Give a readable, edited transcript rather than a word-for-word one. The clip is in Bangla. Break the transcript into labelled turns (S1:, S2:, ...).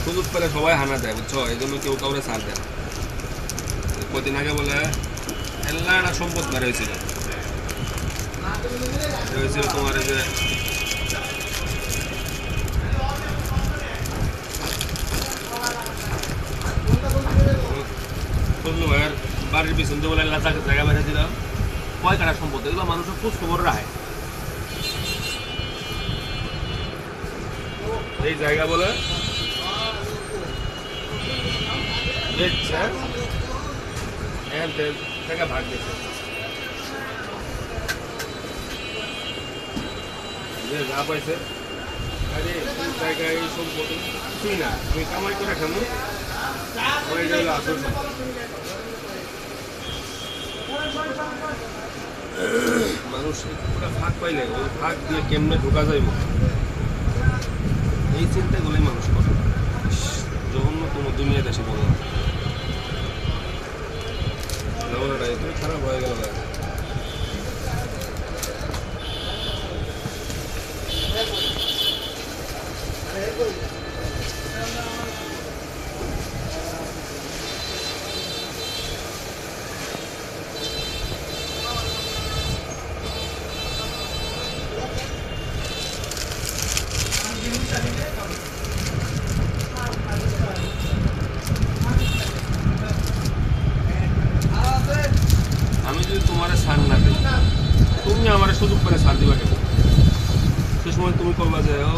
S1: সুযোগ পেলে সবাই হানা দেয় বুঝছো, এই জন্য কেউ কাউরে ছাড় দেয় না। কদিন আগে বলে এল্লা একটা সম্পদ বের হয়েছিল, তোমার এই যে ফজলু ভাইয়ের বাড়ির পিছন দিয়ে বলে জায়গা বেঁধে দিলাম, কয় কাটা সম্পদ, এগুলো মানুষের খোঁজ খবর রাখে। এই জায়গা বলে বেচছে, এখান থেকে ভাগ দিচ্ছে, যে যা পাইছে আরে এই জায়গায় এই সম্পদ কিছুই না, আমি কামাই করে খামো, হয়ে গেল আসল সম্পদ। মানুষ পুরো ভাগ পাইলে ওই ভাগ দিয়ে কেমনে ঢোকা যাইব, এই চিন্তাগুলোই মানুষ করে। জঘন্য কোনো দুনিয়া দেশে বলো না, তুমি খারাপ হয়ে গেল। আমি যদি তোমার ছাড় না দিই, তুমি আমার সুযোগ করে ছাড় দিবা কেন? সে সময় তুমি করবা যে ও